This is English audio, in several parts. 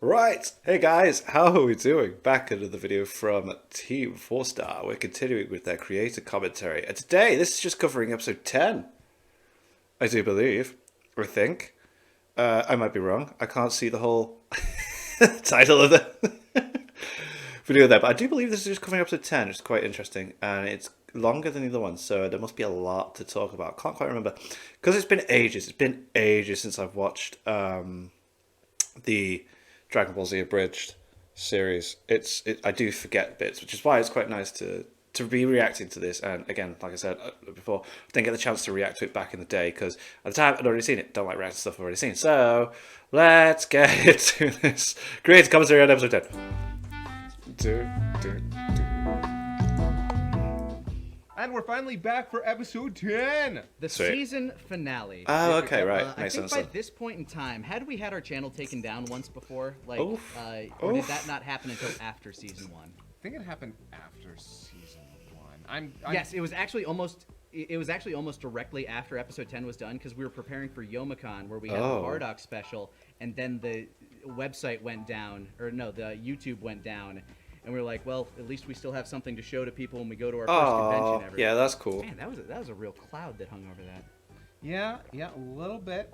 Right, hey guys, how are we doing? Back at another video from Team 4-Star. We're continuing with their creator commentary. And today, this is just covering episode 10. I do believe. Or think. I might be wrong. I can't see the whole title of the video there. But I do believe this is just covering episode 10, which is quite interesting. And it's longer than the other one, so there must be a lot to talk about. Can't quite remember. Because it's been ages. It's been ages since I've watched the Dragonball Z Abridged series. I do forget bits, which is why it's quite nice to be reacting to this. And again, like I said before, I didn't get the chance to react to it back in the day because at the time I'd already seen it. Don't like reacting to stuff I've already seen. So let's get into this creative commentary on episode 10. And we're finally back for episode 10! The Sweet. Season finale. Oh, okay, right. I Makes think sense by this point in time, had we had our channel taken down once before? Like, Oof. or did Oof. that not happen until after Season 1? I think it happened after season 1. Yes, it was actually almost directly after episode 10 was done because we were preparing for Youmacon where we had the Bardock special, and then the website went down, or no, the YouTube went down. And we were like, well, at least we still have something to show to people when we go to our first convention ever. Yeah, that's cool. Man, that was a real cloud that hung over that. Yeah, a little bit.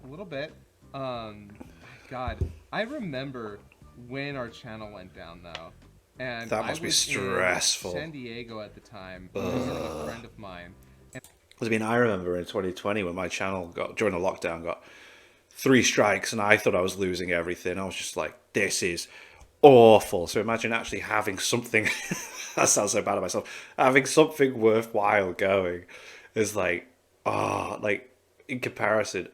God, I remember when our channel went down, though. And That must I be was stressful. in San Diego at the time, visiting a friend of mine. I remember in 2020 when my channel during the lockdown, got 3 strikes, and I thought I was losing everything. I was just like, this is awful. So imagine actually having something that sounds so bad of myself, having something worthwhile going is like, like in comparison, it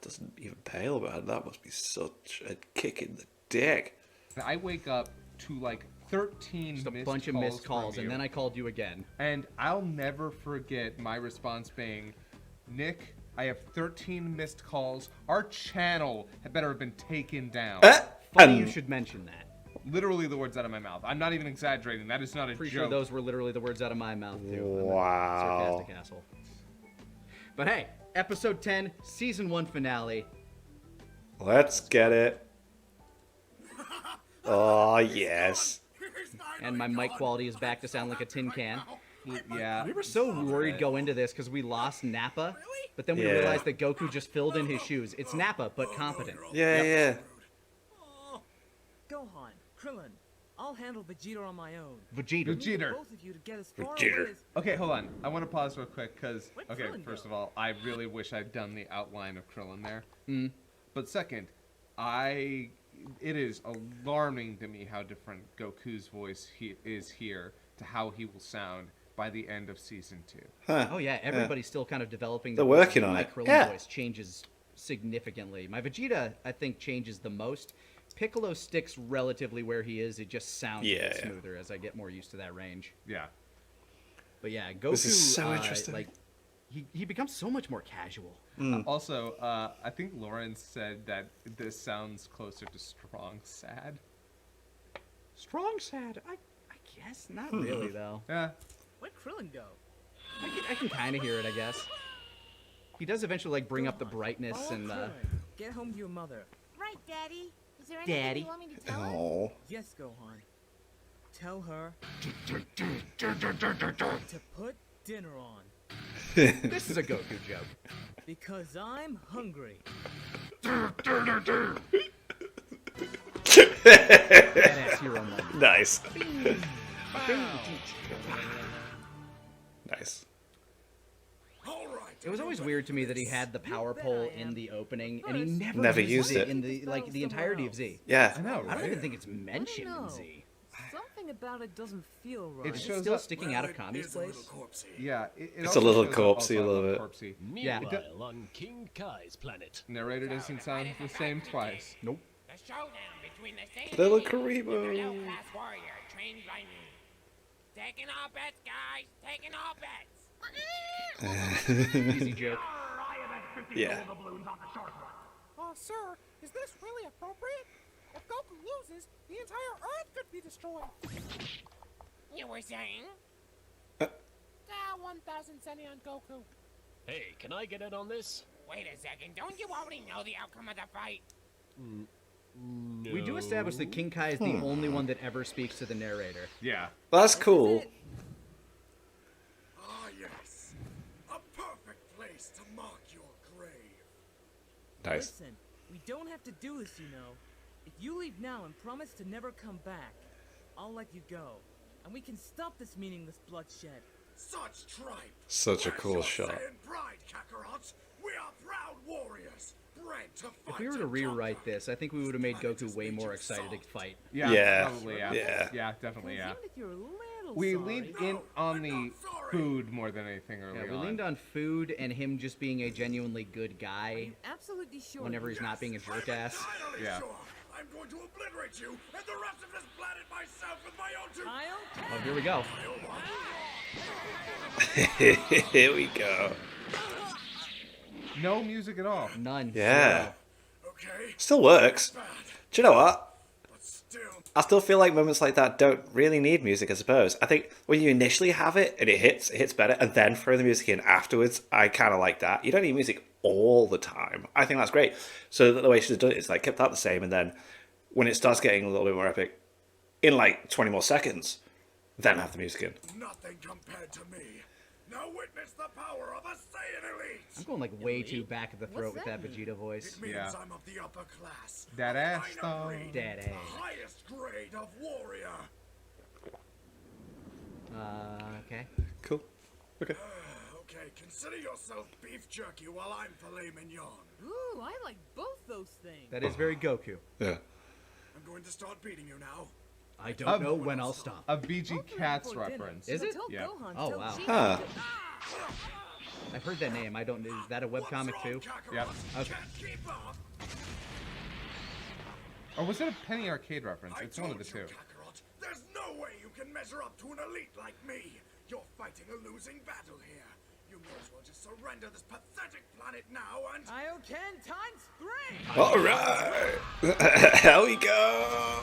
doesn't even pale, man. That must be such a kick in the dick. I wake up to like 13 Just a bunch of missed calls, and then I called you again. And I'll never forget my response being, Nick, I have 13 missed calls. Our channel had better have been taken down. Funny you should mention that. Literally the words out of my mouth. I'm not even exaggerating. That is not a Pretty joke. sure those were literally the words out of my mouth, too. Wow. I'm a sarcastic asshole. But hey, episode 10, season 1 finale. Let's get it. Oh, yes. And my mic quality is back to sound like a tin can. Yeah. We were so worried go into this because we lost Nappa, but then we realized that Goku just filled in his shoes. It's Nappa, but competent. Yeah. Gohan, Krillin, I'll handle Vegeta on my own. Vegeta. Both of you to get as far Vegeta. away as... Okay, hold on. I want to pause real quick because, Where'd okay, Krillin first go? of all, I really wish I'd done the outline of Krillin there. But second, it is alarming to me how different Goku's voice is here to how he will sound by the end of season 2. Oh yeah, everybody's still kind of developing. They're working on my it. Krillin Yeah. voice changes significantly. My Vegeta, I think, changes the most. Piccolo sticks relatively where he is. It just sounds a bit smoother as I get more used to that range. Yeah. But yeah, Goku. This is so interesting. Like, he becomes so much more casual. Also, I think Lauren said that this sounds closer to Strong Sad. Strong sad. I guess not really though. Yeah. Where'd Krillin go? I can kind of hear it. I guess. He does eventually like bring up the Gohan, brightness follow and. Krillin. Get home to your mother. Right, Daddy. Is there anything Daddy. you want me to tell her? Oh. Yes, Gohan. Tell her to put dinner on. This is a Goku joke. Because I'm hungry. Badass hero moment. Nice. Nice. It was always weird to me that he had the power pole in the opening, and he Never used it. in the entirety of Z. Yeah. I know, I don't right? even think it's mentioned in know. Z. Something about it doesn't feel right. It Is it shows still up- sticking out of Kami's place? Yeah. It's also a little shows up corpsey, also a little on bit. corpsey. Yeah. Meanwhile, on King Kai's planet. Narrator doesn't sound the same twice. Nope. The showdown between the same Little team Karibo. and the low-class warrior trained by me. Taking all bets, guys. Taking all bets. Easy joke. Yeah. Sir, is this really appropriate? If Goku loses, the entire Earth could be destroyed. You were saying? 1,000 Zenny on Goku. Hey, can I get in on this? Wait a second. Don't you already know the outcome of the fight? No. We do establish that King Kai is the only one that ever speaks to the narrator. Yeah. That's cool. Ah, yes. A perfect place to mark your grave. Nice. Listen, we don't have to do this, you know. If you leave now and promise to never come back, I'll let you go. And we can stop this meaningless bloodshed. Such tripe. Such a Where's cool your shot. say and pride, Kakarot? We are proud warriors, bred to fight. If we were to and rewrite conquer. this, I think we would have made Goku way more excited to fight. Yeah. Yeah. Probably. Yeah. Yeah. Yeah. Definitely. Yeah. Even if you're a little We sorry, leaned in on the food more than anything early Yeah, we on. leaned on food and him just being a genuinely good guy I'm absolutely sure. whenever he's not being a jerk ass. Entirely Yeah. sure. I'm going to obliterate you and the rest of this planet myself with my own two. Kyle? Oh, here we go. Here we go. No music at all. None. Yeah. Zero. Okay, Still works. bad, Do you know what? but still. I still feel like moments like that don't really need music, I suppose. I think when you initially have it and it hits better, and then throw the music in afterwards, I kind of like that. You don't need music all the time. I think that's great. So the way she's done it is like kept that the same, and then when it starts getting a little bit more epic, in like 20 more seconds, then have the music in. Nothing compared to me. Now witness the power of a Saiyan elite. I'm going like way too back at the throat with What's that that Vegeta voice. It means Yeah. I'm of the upper class. That of ass, finer though. breed, That the ass. highest grade of warrior. Okay. Cool. Okay. Okay, consider yourself beef jerky while I'm filet mignon. Ooh, I like both those things. That is very Goku. Yeah. I'm going to start beating you now. I don't know when when I'll I'll stop. stop. A BG Open Cats for dinner, reference. Is so it? tell Yeah. Gohan, Oh, tell wow. Gene Huh. to- I've heard that name. I don't. Is that a webcomic What's too? wrong, Kakarot? Yep. Okay. Can't keep up. Or was it a Penny Arcade reference? I It's one of the told two. you, Kakarot, there's no way you can measure up to an elite like me. You're fighting a losing battle here. You may as well just surrender this pathetic planet now and... Kaioken times 3! All right. Here we go.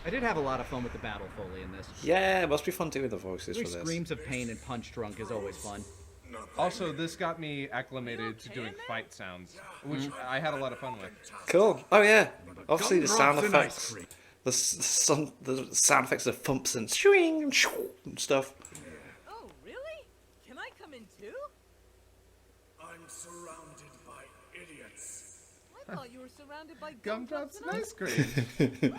I did have a lot of fun with the battle Foley in this. Yeah, it must be fun doing the voices for Doing this. screams of pain and punch drunk is always fun. Also, this got me acclimated to doing fight sounds, which I had a lot of fun with. Cool. Oh yeah. Obviously the sound Gumdrops and ice effects, cream. the sound effects of thumps and swing and shoo and stuff. Oh, really? Can I come in too? I'm surrounded by idiots. I thought you were surrounded by Gumdrops and ice cream. cream.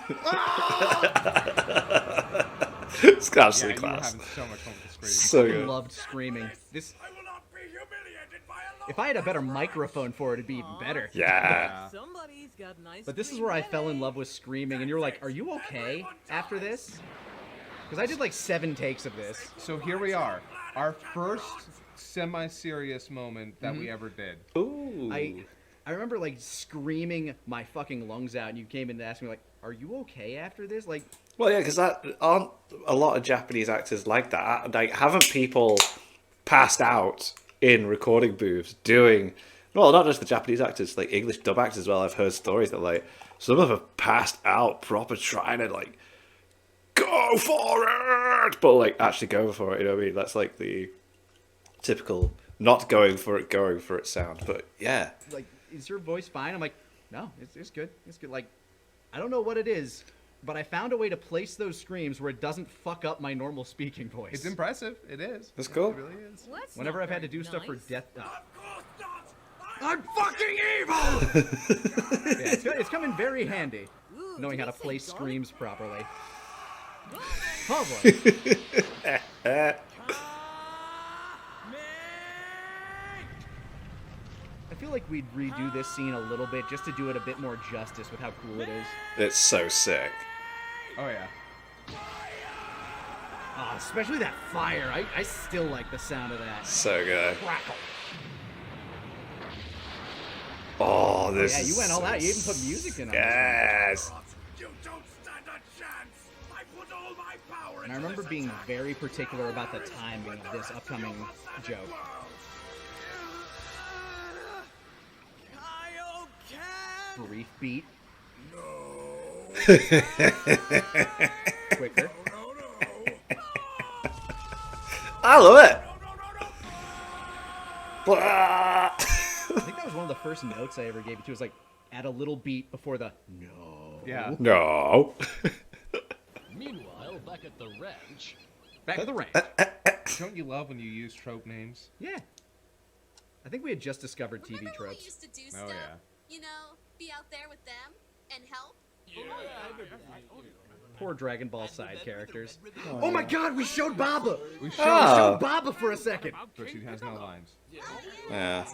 It's Yeah, absolutely you were class. having so much fun with the screen. So I good. loved screaming. This. I will not be humiliated by a If I had a better microphone for it, it'd be even better. Yeah. Somebody's got an ice But this is cream where I fell in headache. love with screaming, and you're like, "Are you okay after this?" Because I did like 7 takes of this. So here we are, our first semi-serious moment that we ever did. Ooh. I remember like screaming my fucking lungs out, and you came in to ask me like, "Are you okay after this?" Like, Well, yeah, because that aren't a lot of Japanese actors like that. Like, haven't people passed out in recording booths doing? Well, not just the Japanese actors, like English dub actors as well. I've heard stories that like some of them have passed out proper trying to like go for it, but like actually going for it. You know what I mean? That's like the typical not going for it sound. But yeah, like, is your voice fine? I'm like, no, it's good. It's good. Like, I don't know what it is, but I found a way to place those screams where it doesn't fuck up my normal speaking voice. It's impressive. It is. That's cool. It really is. Well, that's Whenever not I've had to very do stuff for nice. death. Of course not! I'm fucking evil! Yeah, it's coming very handy, Ooh, knowing did how to he say place garlic screams properly. bread? Oh boy. I feel like we'd redo this scene a little bit just to do it a bit more justice with how cool it is. it's so sick. Oh yeah. Oh, especially that fire. I still like the sound of that. So good. Crackle. Oh, this. Yeah, you is went all so out. You even put music in on this one. Yes. You don't stand a chance! I put all my power And I into remember this being attack. very particular about the timing of this upcoming joke. Kaioken! Brief beat. No, Quicker. no, no. I love it. No, no, no, no. Blah. I think that was one of the first notes I ever gave you to. It was like, add a little beat before the no. Yeah. No. Meanwhile, back at the ranch, Back to the ranch. Don't you love when you use trope names? Yeah. I think we had just discovered TV Remember when we tropes. used to do Oh, stuff? yeah. You know, be out there with them and help? Poor Dragon Ball side characters. Oh my god, we showed Baba! We Oh. Baba for a second! But she has no lines. Yeah.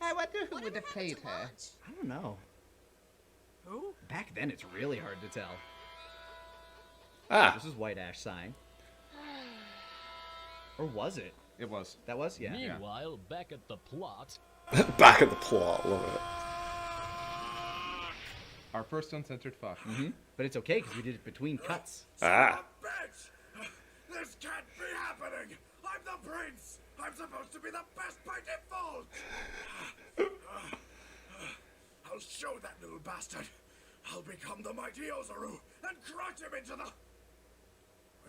I wonder who would have played her. I don't know. Who? Back then, it's really hard to tell. Ah. This is White Ash sighing. Or was it? It was. That was? Yeah. meanwhile, back at the plot, Back at the plot. Love it. Our first uncensored fuck. But it's okay, because we did it between cuts. Ah. Bitch! This can't be happening! I'm the prince! I'm supposed to be the best by default! I'll show that little bastard! I'll become the mighty Ozaru and crush him into the...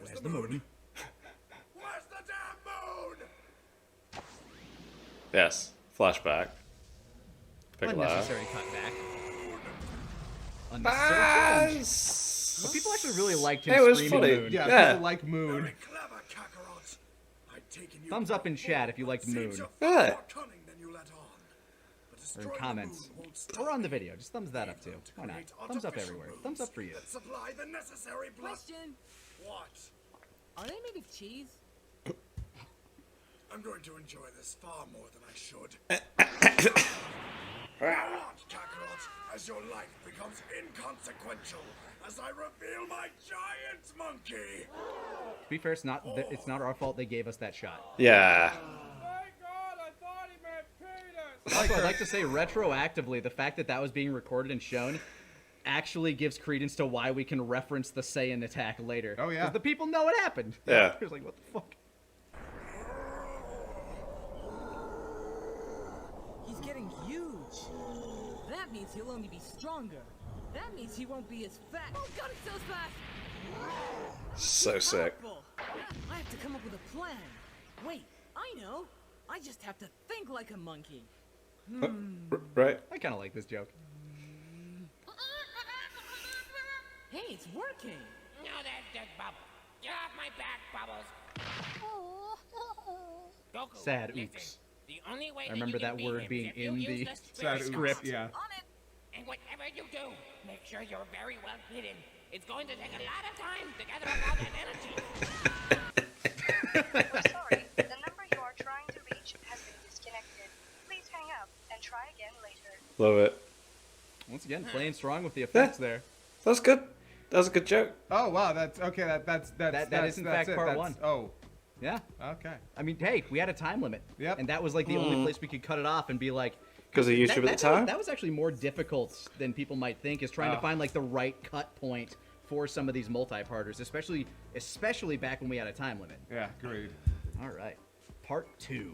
Where's the moon? Where's the damn moon? Yes. Flashback. Pick Unnecessary cutback. Unnecessary. Nice. But people actually really liked him It was screaming funny. moon. Yeah, Yeah. people like Moon. Very clever, Kakarot. I'd taken you Thumbs up in chat if you liked Seems moon. you're Yeah. far more cunning than you let on. But Or destroying in the comments. moon won't stop Or on the me. video. Just thumbs that up too. Why not? Create Thumbs up artificial everywhere. moons Thumbs up for you. that supply the necessary blood. Question: What? Are they made of cheese? I'm going to enjoy this far more than I should. Go on, Kakarot, as your life becomes inconsequential, as I reveal my giant monkey. To be fair, it's not our fault they gave us that shot. Yeah. Also, I'd like to say retroactively, the fact that that was being recorded and shown actually gives credence to why we can reference the Saiyan attack later. Oh, yeah. Because the people know it happened. Yeah. It's like, what the fuck? He's getting huge. That means he'll only be stronger. That means he won't be as fat. Oh god, it's so fast! So sick. Powerful. I have to come up with a plan. Wait, I know. I just have to think like a monkey. Right. I kind of like this joke. Hey, it's working. No, that's just Bubbles. Get off my back, Bubbles. Goku, Sad listen. oops. The only way I remember you can that beat word him being is if you in use the Sad spirit script. Yeah. On it. And whatever you do, make sure you're very well hidden. It's going to take a lot of time to gather up all that energy. We're sorry, the number you are trying to reach has been disconnected. Please hang up and try again later. Love it. Once again, playing strong with the effects there. That's good. That was a good joke. Oh wow, that's okay. That's That is in that's fact it. part That's- one. Oh, Yeah. okay. I mean, hey, we had a time limit. Yep. And that was like the only place we could cut it off and be like... Because of YouTube at the time? That was actually more difficult than people might think, is trying to find like the right cut point for some of these multi-parters, especially back when we had a time limit. Yeah, agreed. All right. Part 2.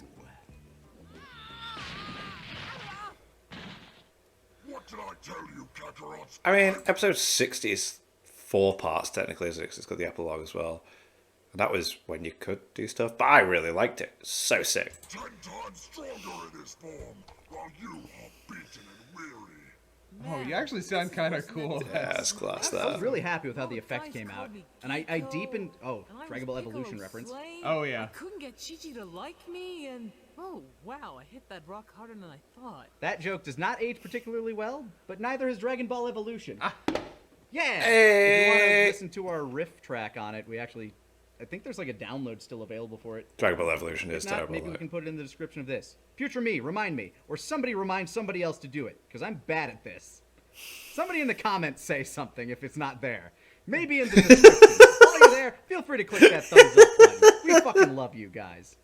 What did I tell you, Kakarot? I mean, episode 60 is 4 parts technically, so it's got the epilogue as well. And that was when you could do stuff, but I really liked it. So sick. 10 times stronger in his form, while you are beaten and weary. Oh, you actually sound kind of cool. Yeah, that's class I was that. really happy with how the effects came out. And I deepened... Oh, Dragon Ball Evolution reference. Oh, yeah. I couldn't get Chi-Chi to like me, and oh wow, I hit that rock harder than I thought. That joke does not age particularly well, but neither has Dragon Ball Evolution. Yeah! Hey! If you want to listen to our riff track on it, we actually... I think there's like a download still available for it. Dragon Ball Evolution is If not, terrible. maybe we though. can put it in the description of this. Future me, remind me. Or somebody remind somebody else to do it, because I'm bad at this. Somebody in the comments say something if it's not there. Maybe in the description. While you're there, feel free to click that thumbs up button. We fucking love you guys.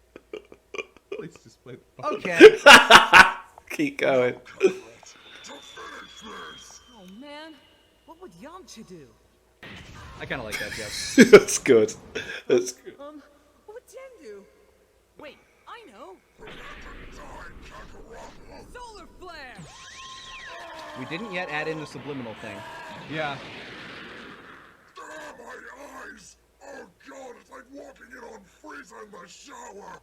Please just play the phone. Okay. Keep going. To finish this! Oh man, what would Yamcha do? I kind of like that joke. That's good. That's good. What would Ten do? Wait, I know. Solar flare. We didn't yet add in the subliminal thing. Yeah. Ah, my eyes! Oh god, it's like walking in on Frieza in the shower!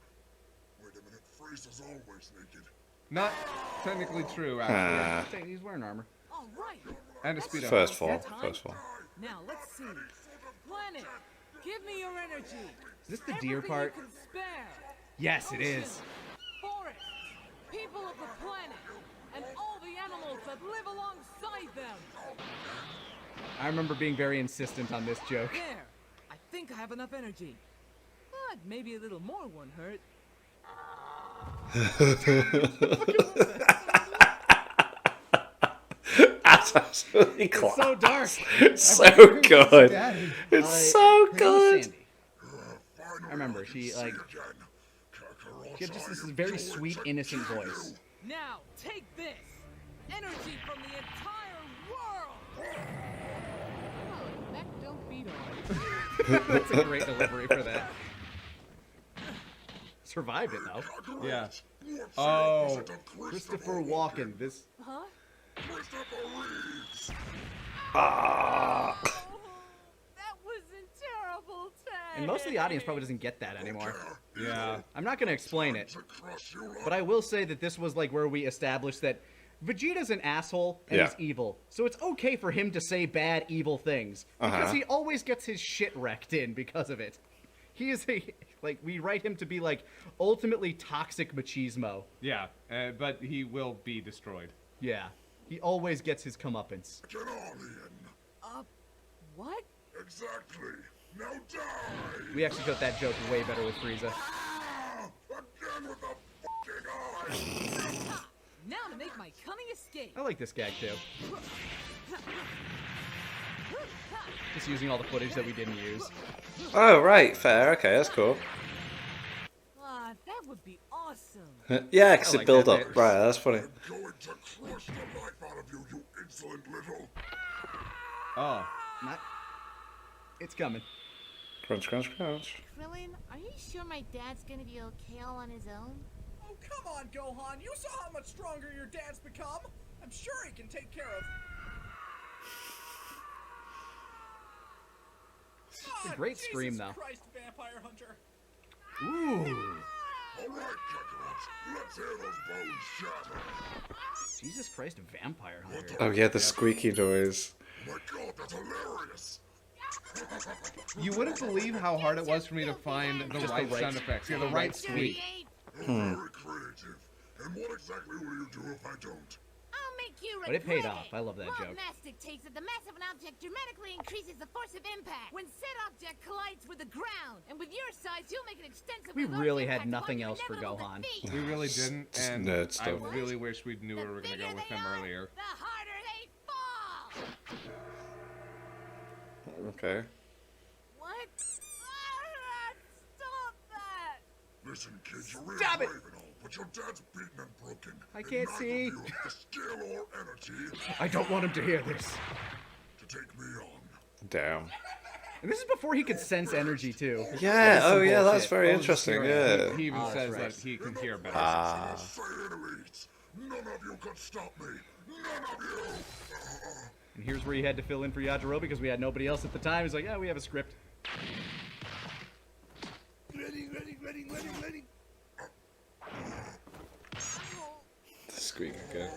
Wait a minute, Frieza's always naked. Not technically true, actually. Ah, He's wearing armor. All right. And a speedo. first fall. That time? First fall. Now let's see. Planet, give me your energy. Is this the deer Everything part? You can spare. Yes, it Ocean, is. Forest, people of the planet, and all the animals that live alongside them. I remember being very insistent on this joke. There. I think I have enough energy. But maybe a little more won't hurt. That's absolutely class. So dark. So good. Daddy. It's so Her name was good. Sandy. I remember she had just this very sweet, innocent voice. Now take this. Energy from the entire world. Oh, that don't beat on. That's a great delivery for that. Survived it though. Yeah. Oh. Christopher Walken. This. Huh? Ah. That was a terrible time. And most of the audience probably doesn't get that anymore. Yeah. I'm not going to explain it, but I will say that this was like where we established that Vegeta's an asshole and Yeah. he's evil. So it's okay for him to say bad, evil things because he always gets his shit wrecked in because of it. He is we write him to be like ultimately toxic machismo. Yeah. But he will be destroyed. Yeah. He always gets his comeuppance. Get on in. What? Exactly. Now die. We actually got that joke way better with Frieza. Again with the fucking eye. Now to make my cunning escape. I like this gag too. Just using all the footage that we didn't use. Oh, right. Fair. Okay, that's cool. Ah, that would be awesome. Yeah, because I it like build that up. bit. Right, that's funny. I'm going to crush the life out of you, you insolent little. Oh. Not... It's coming. Crunch, crunch, crunch. Krillin, are you sure my dad's gonna be okay all on his own? Oh, come on, Gohan. You saw how much stronger your dad's become. I'm sure he can take care of... It's a great scream, Jesus though. Christ, Vampire Hunter. Ooh. All right, Kakarot. Let's hear those bones shatter. Jesus Christ, Vampire Hunter. Oh, yeah, the squeaky noise. Oh my God, that's hilarious. You wouldn't believe how hard it was for me to find the Just right the right- sound effects. Yeah, the right squeak. Very creative. And what exactly will you do if I don't? I'll make you But it paid regret off. I love that joke. Mastic takes that the mass of an object dramatically increases the force of impact. When said object collides with the ground, and with your size, you'll make an extensive. We really had nothing else for Gohan. We really didn't, Just and nerd I stuff. really wish we knew where we were gonna go with him earlier. The harder they fall. Okay. What? Ah, stop that! Listen, kid, you're really Stop it! brave and all, but your dad's beaten and broken. I and can't neither see. of you have the skill or energy I don't want him to hear this. to take me on. Damn. And this is before he could sense energy, too. Yeah, some oh yeah, that's bullshit. very Oh, interesting, He, yeah. he even Oh, that's says right. that he can hear better. Ah. Say enemies. None of you could stop me. None of you. And here's where he had to fill in for Yajirobe because we had nobody else at the time. He's like, yeah, we have a script. Ready. The squeak again.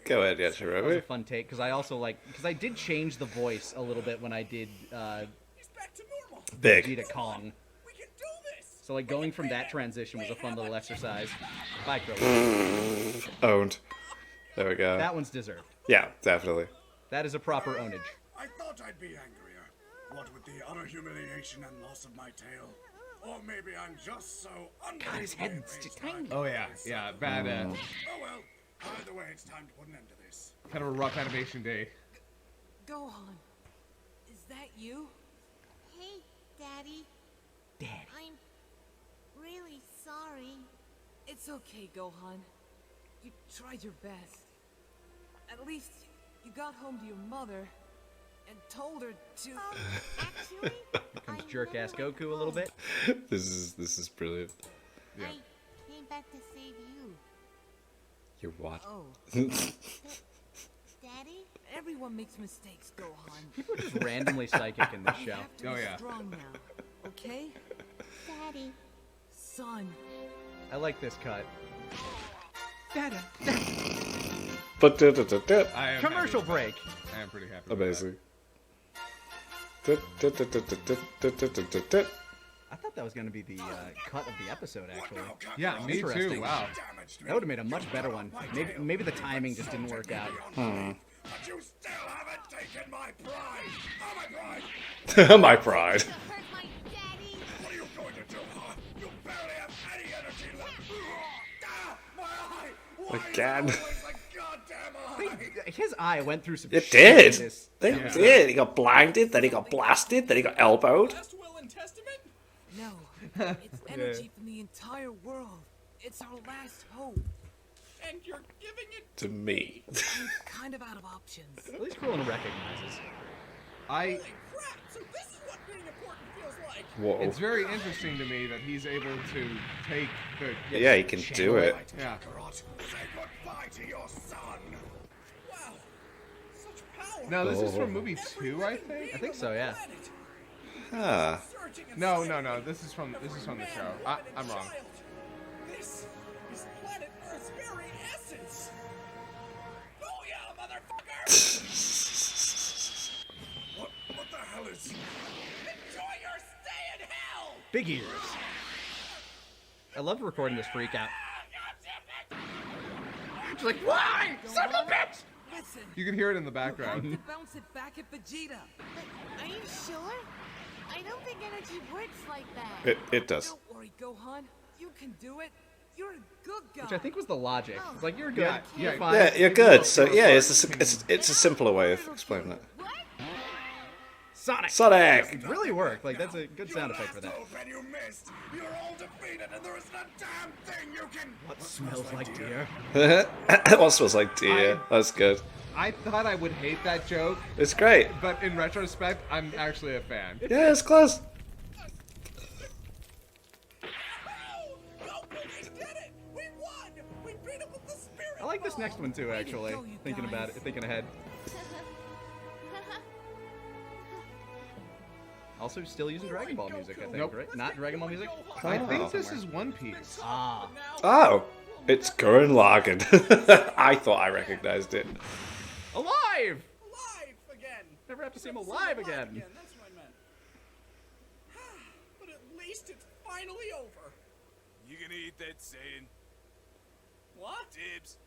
Go ahead, That was a Yajirobe. fun take because I also because I did change the voice a little bit when I did He's back to normal. Big. Vegeta Kong. We can do this. So like going from that transition was a fun little exercise. Bye, Krillin. Owned. There we go. That one's deserved. Yeah, definitely. That is a proper ownage. I thought I'd be angrier. What with the utter humiliation and loss of my tail. Or maybe I'm just so God, his head's just tiny. Oh yeah, yeah, bad. Oh well. Either way, it's time to put an end to this. Kind of a rough animation day. Gohan, is that you? Hey, Daddy. Daddy. I'm really sorry. It's okay, Gohan. You tried your best. At least you got home to your mother and told her to. Actually, Comes I jerk-ass never went Goku a little home. bit. This is brilliant. Yeah. I came back to save you. You're what? Oh, Daddy? Everyone makes mistakes, Gohan. People are just randomly psychic in this You show. have to Oh, be yeah. strong now, okay? Daddy. Son. I like this cut. But I am Commercial happy. break. I am pretty happy. with amazing. I thought that was going to be the cut of the episode, actually. that. Yeah, me too. Interesting. Wow. That would have made a much better one. Maybe the timing just didn't work out. But you still haven't taken my pride. Oh, my pride. My pride. To hurt my daddy. What are you going to do, huh? You barely have any energy left. Ah, my eye. Why is Again. it always a goddamn eye? His eye went through some It shit did. in this. They did. He got blinded, then he got blasted, then he got elbowed. Last will and testament? No. It's energy from the entire world. It's our last hope. And you're giving it To me. I'm kind of out of options. At least Krillin recognizes. I. crap! So this is what being important feels like. Whoa. It's very interesting to me that he's able to take the. Yeah, he can do it. Yeah. Kakarot, say goodbye to your son. Wow. Such power. No, this is from movie 2, I think. I think so, yeah. Ah. No. This is from the show. I'm wrong. This is planet Earth's very essence. Booyah, motherfucker! What the hell is... Enjoy your stay in hell! Big ears. I love recording this freak out. She's like, why? Son of a bitch! Listen, You can hear it in the you have background. to bounce it back at Vegeta. But are you sure? I don't think energy works like that. It does. Don't worry, Gohan. You can do it. You're a good guy. Which I think was the logic. It's like, you're good. Yeah, You're yeah. fine. Yeah, you're good. So yeah, it's a simpler way of explaining that. What? Sonic. Sonic. It really worked. Like, that's a good sound effect for that. Hope and you missed. You're all defeated and there isn't a damn thing you can... What smells like deer? What smells like deer? That's good. I thought I would hate that joke, It's great. but in retrospect, I'm actually a fan. Yeah, it's close. I like this next one too, actually. go, you Thinking about it, guys. thinking ahead. Also, still using Dragon Ball music, I think, Nope. right? Not Dragon Ball music? I Oh. think this is One Piece. Ah. Oh, it's Gurren Lagann. I thought I recognized it. Alive! Alive again! Never have to see him alive again. That's what I meant. But at least it's finally over. You gonna eat that Saiyan? What? Dibs.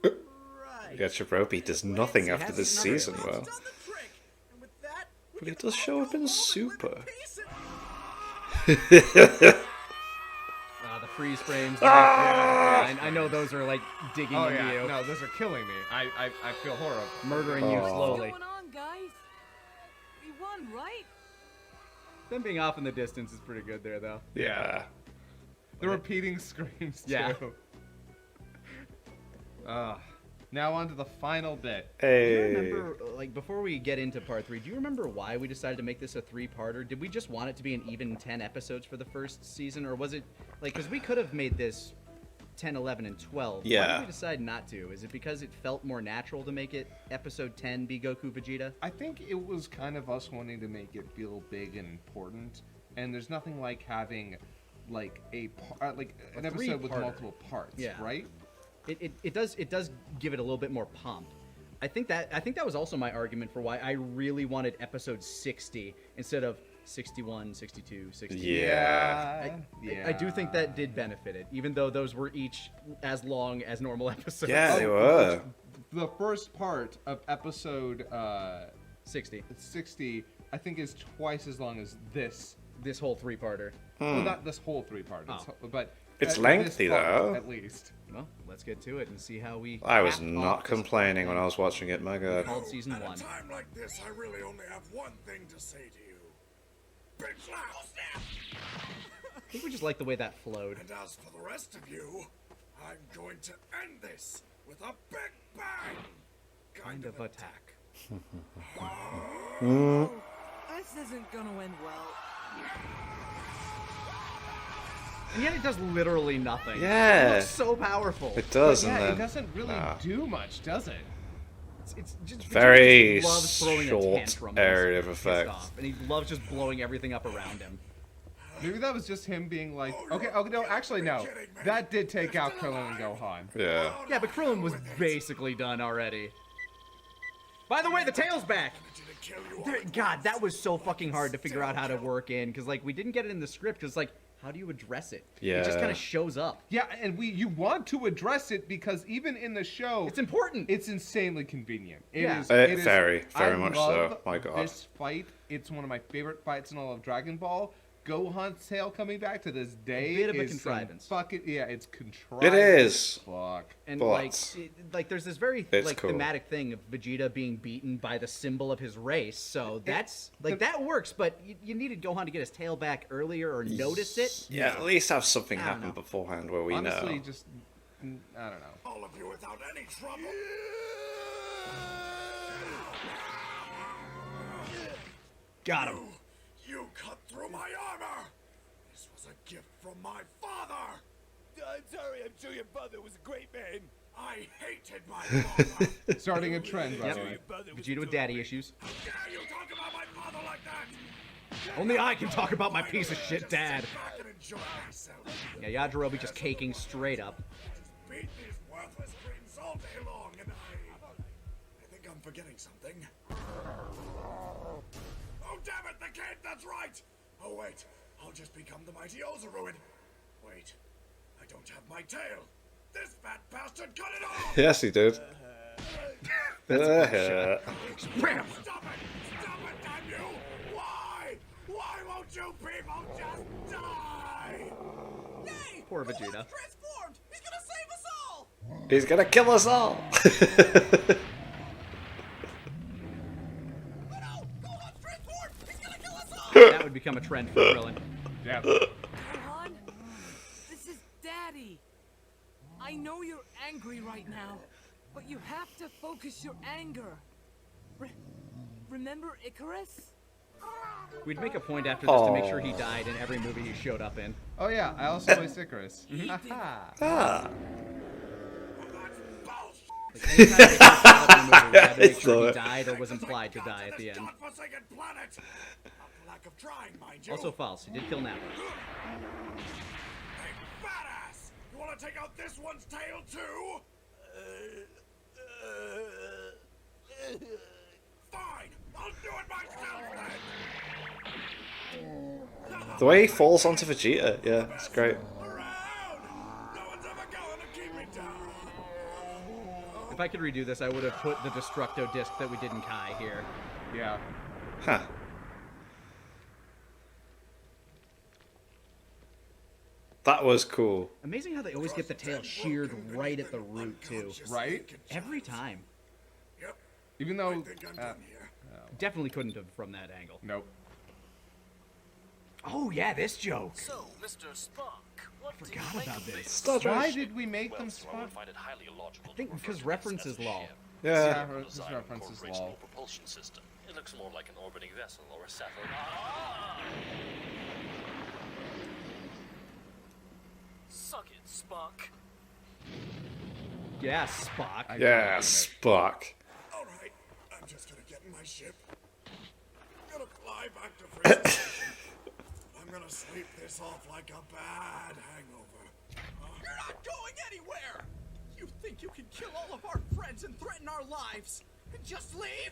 Right. Yajirobe does nothing after has this another- season, well. Done the trick. And with that, we But can it does all show go up in home and Super. live in peace and- The freeze frames. I know those are like digging Oh into yeah, you, no, those are killing me. I feel horrible. murdering you Oh. slowly. What's going on, guys? We won, right? Them being off in the distance is pretty good there, though. Yeah. The repeating screams too. Yeah. Now on to the final bit. Do you Hey. remember, like, before we get into part 3, do you remember why we decided to make this a 3-parter? Did we just want it to be an even 10 episodes for the first season, or was it, like, because we could have made this 10, 11, and 12. Why Yeah. did we decide not to? Is it because it felt more natural to make it episode 10 be Goku Vegeta? I think it was kind of us wanting to make it feel big and important, and there's nothing like having like an episode with three-parter. multiple parts, Yeah. right? It does give it a little bit more pomp. I think that was also my argument for why I really wanted episode 60 instead of 61, 62, 63. Yeah. I do think that did benefit it, even though those were each as long as normal episodes. Yeah, they were. The first part of episode 60. 60, I think, is twice as long as this. This whole 3-parter. Well, not this whole 3-part, but It's this lengthy, part, though. At least. Well, let's get to it and see how we. I was cap not off this complaining when I was watching it, my god. called season At 1. a time like this, I really only have one thing to say to you. Big slap! I think we just like the way that flowed. And as for the rest of you, I'm going to end this with a big bang! Kind of attack. This isn't gonna end well. And yet it does literally nothing. Yeah. It looks so powerful. It does, Yeah, and it then doesn't really do much, does it? It's just Very Vegeta just loves throwing short a tantrum area of when he's effect. pissed off, and he loves just blowing everything up around him. Maybe that was just him being like, okay, no, actually no. That did take out Krillin and Gohan. Yeah. Yeah, but Krillin was basically done already. By the way, the tail's back! God, that was so fucking hard to figure out how to work in, because, like, we didn't get it in the script, because, like, how do you address it? Yeah. It just kind of shows up. Yeah, and you want to address it because even in the show, it's important. It's insanely convenient. Yeah. It is very I much love so. My God. This fight, it's one of my favorite fights in all of Dragon Ball. Gohan's tail coming back to this day A bit of a is some contrivance. fucking it's contrived. It is. Fuck. And But like there's this very it's like cool. thematic thing of Vegeta being beaten by the symbol of his race. So that's like that works, but you needed Gohan to get his tail back earlier or notice it. Yeah, at least have something I don't happen know. beforehand where we Honestly, know. just I don't know. All of you without any trouble. Got him. You cut through my armor. This was a gift from my father. I'm sorry, I'm sure your father was a great man. I hated my father. Starting a trend, by the way. Vegeta with daddy issues. How dare you talk about my father like that? Only I can talk about my piece of shit dad. Sit back and enjoy myself. Yeah, Yajirobe just caking straight up. Beat these worthless dreams all day long, and I think I'm forgetting something. Oh, damn it, the kid, that's right! Oh, wait, I'll just become the mighty Ozaruin. Wait, I don't have my tail. This fat bastard cut it off! Yes, he did. Bam! Stop it, damn you! Why? Why won't you people just die? Hey! Poor Gohan's Vegeta. transformed! He's gonna save us all! He's gonna kill us all. Oh no! Gohan's transformed! He's gonna kill us all! That would become a trend for Krillin. Yeah. Gohan, this is Daddy. I know you're angry right now, but you have to focus your anger. Remember Icarus? We'd make a point after this to make sure he died in every movie he showed up in. Oh yeah, I also play Icarus. Haha. Ah. Like, anytime they showed up in a movie, we had to make sure he It's died or was implied to die at the end. Godforsaken planet! Not for lack of trying, mind you. Also false. He did kill Nappa. Hey, badass! You wanna take out this one's tail too? Fine, I'll do it myself then. The way he falls onto Vegeta, yeah, it's great. Around! No one's ever going to keep me down. If I could redo this, I would have put the Destructo disc that we did in Kai here. Yeah. Huh. That was cool. Amazing how they always get the tail sheared right at the root, too. Right? Every time. Yep, Even I though. think I'm done here. Definitely couldn't have from that angle. Nope. Oh, yeah, this joke. So, Mr. Spock, what do you Forgot make about of this. this? Why did we make them Well, I spot? find it highly illogical I think to refer because to this references as a law. ship. Yeah. Yeah, The this design references incorporates law. no propulsion system. It looks more like an orbiting vessel or a satellite. Ah! Suck it, Spock. Yeah, Spock. Yeah, Spock. All right, I'm just gonna get in my ship. I'm gonna fly back to Freeze Station. I'm gonna sleep this off like a bad hangover. You're not going anywhere! You think you can kill all of our friends and threaten our lives? And just leave?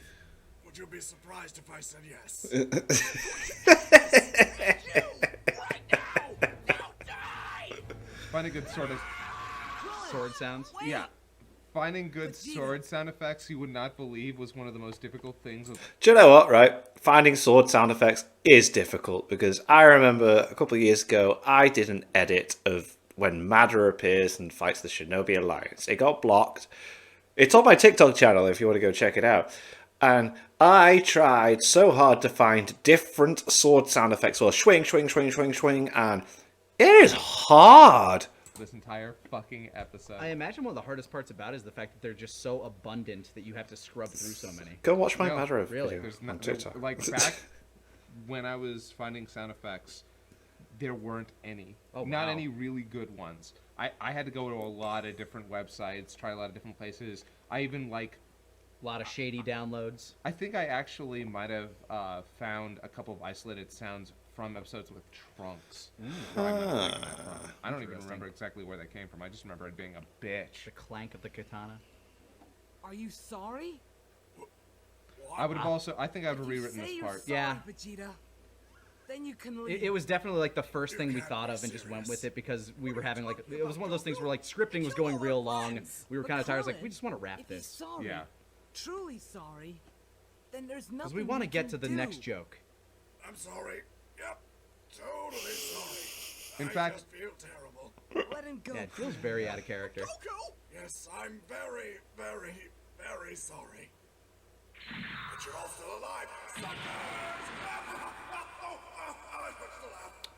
Would you be surprised if I said yes? Right now! Now die! Finding good sort of. Sword sounds. Yeah. Finding good sword sound effects you would not believe was one of the most difficult things. Do you know what, right? Finding sword sound effects is difficult because I remember a couple of years ago, I did an edit of when Madara appears and fights the Shinobi Alliance. It got blocked. It's on my TikTok channel if you want to go check it out. And I tried so hard to find different sword sound effects. Well, swing, swing, swing, swing, swing. And it is hard. This entire fucking episode. I imagine one of the hardest parts about it is the fact that they're just so abundant that you have to scrub through so many. Go watch my No, Madara really? video There's on not TikTok. like back when I was finding sound effects, there weren't any. Oh, Not wow. any really good ones. I had to go to a lot of different websites, try a lot of different places. I even like A lot of shady downloads. I think I actually might have found a couple of isolated sounds from episodes with Trunks. I don't even remember exactly where they came from. I just remember it being a bitch. The clank of the katana. Are you sorry? I would have also. I think I would have rewritten Say this you're part. sorry, Yeah. Vegeta. Then you can leave. It was definitely like the first thing we thought of and just went with it because we were having like it was one of those things where like scripting was going real long. We were kind of tired. It's like we just want to wrap if he's this sorry, Yeah. truly sorry, then there's nothing because we want to we get can to the do. next joke. I'm sorry. Yep. Totally sorry. In I fact- just feel terrible. Let him go. Yeah, it feels very out of character. Goku! Yes, I'm very, very, very sorry. But you're all still alive, suckers!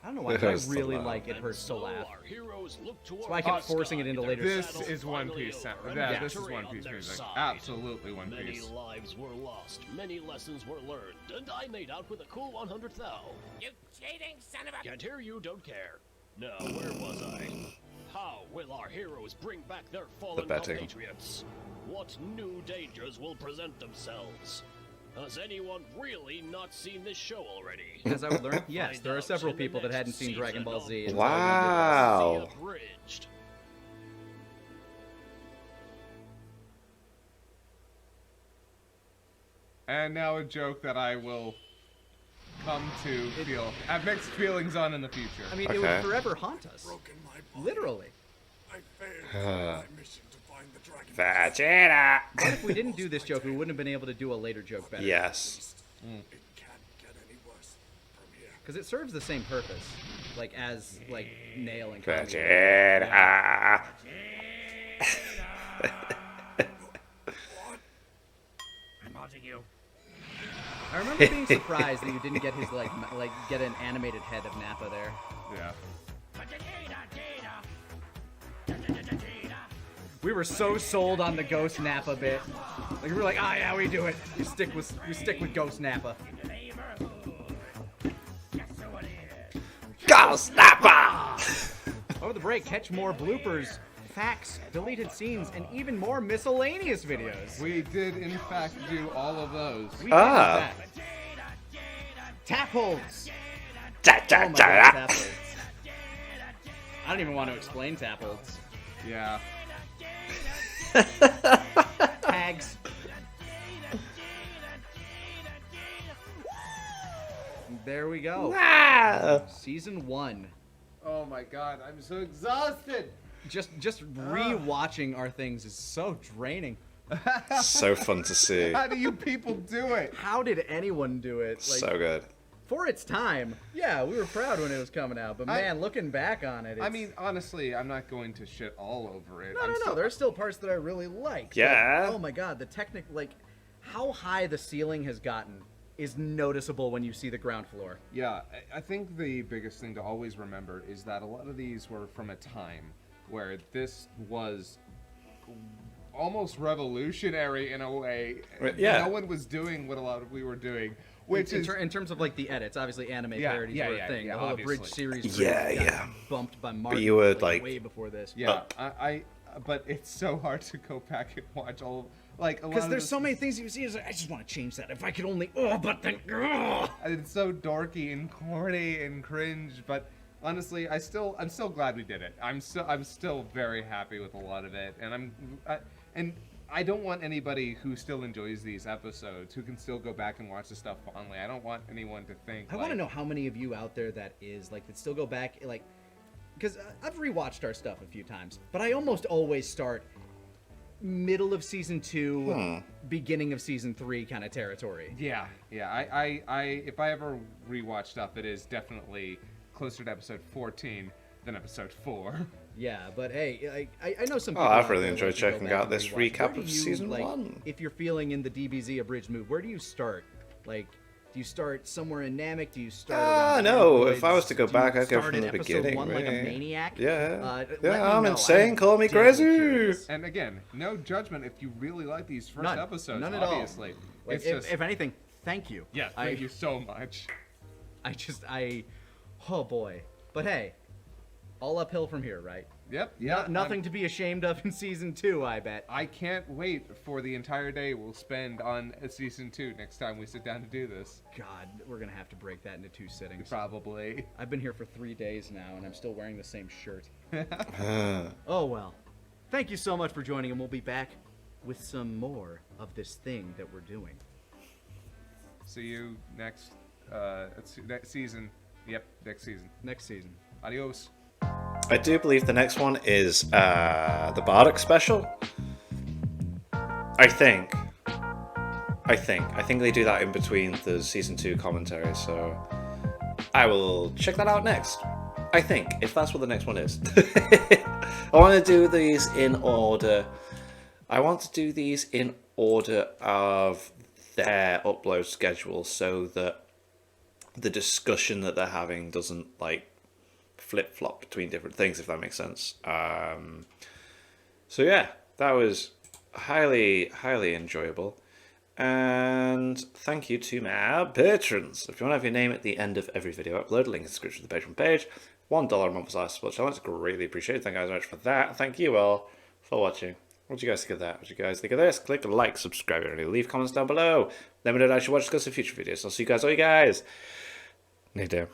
I don't know why. It I hurts to really laugh. like it hurts to laugh. Our heroes look toward That's why I kept the forcing it into later. This Battle is One finally Piece sound. over, and Yeah, this is victory One on Piece their music. side. Absolutely One Many Piece. lives were lost, many lessons were learned, and I made out with a cool 100th thou. You cheating son of a... Can't hear you, don't care. Now, where was I? How will our heroes bring back their fallen betting. compatriots? What new dangers will present themselves? Has anyone really not seen this show already? As I would learn, yes, Find there are out several in the people that next hadn't seen season Dragon Ball of Z. until Wow. The Abridged. And now a joke that I will come to have mixed feelings on in the future. I mean, it Okay. would forever haunt us. Broken my body. Literally. I failed in my mission to find the dragon. Vegeta. What if we didn't do this joke? We wouldn't have been able to do a later joke better. Yes. It can't get any worse from here. Because it serves the same purpose, like as like Nail and Kami. Vegeta. I'm watching you. I remember being surprised that you didn't get his like get an animated head of Nappa there. Yeah. We were so sold on the Ghost Nappa bit. Like we were like, ah, yeah, we do it. We stick with Ghost Nappa. Go Snapper! Over the break, catch more bloopers, facts, deleted scenes, and even more miscellaneous videos. We did, in fact, do all of those. We Ah. did that. Tap holds. Ja, ja, Oh my God, ja. tap holds. I don't even want to explain tap holds. Yeah. Tags. There we go. Wow. Season 1. Oh my god, I'm so exhausted. Just re-watching our things is so draining. So fun to see. How do you people do it? How did anyone do it? Like, So good. for its time, yeah, we were proud when it was coming out. But I- man, looking back on it, I it's... mean, honestly, I'm not going to shit all over it. no. There's still parts that I really like. but, Yeah. oh my god, the technic, like, how high the ceiling has gotten is noticeable when you see the ground floor. Yeah, I think the biggest thing to always remember is that a lot of these were from a time where this was almost revolutionary in a way. Yeah. No one was doing what a lot of we were doing, which is in terms of like the edits, obviously anime parodies were a thing. yeah, the whole obviously. Abridged series, Yeah, got yeah. bumped by Martin. you would, like- way before this. yeah. But it's so hard to go back and watch all like a lot Because of there's this so many things you see. It's like, I just want to change that. If I could only, but then, and it's so dorky and corny and cringe, but honestly, I'm still glad we did it. I'm still very happy with a lot of it, and I don't want anybody who still enjoys these episodes who can still go back and watch the stuff fondly. I don't want anyone to think. I want to know how many of you out there that still go back, like, because I've rewatched our stuff a few times, but I almost always start middle of season 2, beginning of season 3 kind of territory. Yeah. I if I ever rewatch stuff, it is definitely closer to episode 14 than episode 4. Yeah, but hey, I know some Oh, people. I've out really there enjoyed like to go checking back out and this rewatch. Where recap do of you, season like, 1. If you're feeling in the DBZ Abridged mood, where do you start? Like, do you start somewhere in Namek? Do you start? around No. Androids? If I was to go Do you back, I'd go start from in the episode beginning. 1 like a really. maniac? Yeah. let me Yeah, I'm know. insane. Call me definitely crazy. curious. And again, no judgment if you really like these first None. episodes. None at all. Obviously, Like, it's just if anything, thank you. yeah. Thank you so much. Oh boy. But hey, all uphill from here, right? Yep. Nothing to be ashamed of in season 2, I bet. I can't wait for the entire day we'll spend on season 2 next time we sit down to do this. God, we're gonna have to break that into 2 sittings. Probably. I've been here for 3 days now, and I'm still wearing the same shirt. Oh well. Thank you so much for joining, and we'll be back with some more of this thing that we're doing. See you next season. Yep, next season. Next season. Adios. I do believe the next one is the Bardock special. I think they do that in between the season 2 commentary, so I will check that out next. I think, if that's what the next one is. I want to do these in order. I want to do these in order of their upload schedule, so that the discussion that they're having doesn't like flip-flop between different things, if that makes sense. So yeah, that was highly enjoyable, and thank you to my patrons. If you want to have your name at the end of every video upload, link in the description of the Patreon page. $1 a month for support channel. It's greatly appreciated. Thank you guys so much for that. Thank you all for watching. What do you guys think of that? What do you guys think of this? Click like, subscribe, and leave comments down below. Let me know what I should watch, discuss in future videos. I'll see you guys all, you guys. Need to.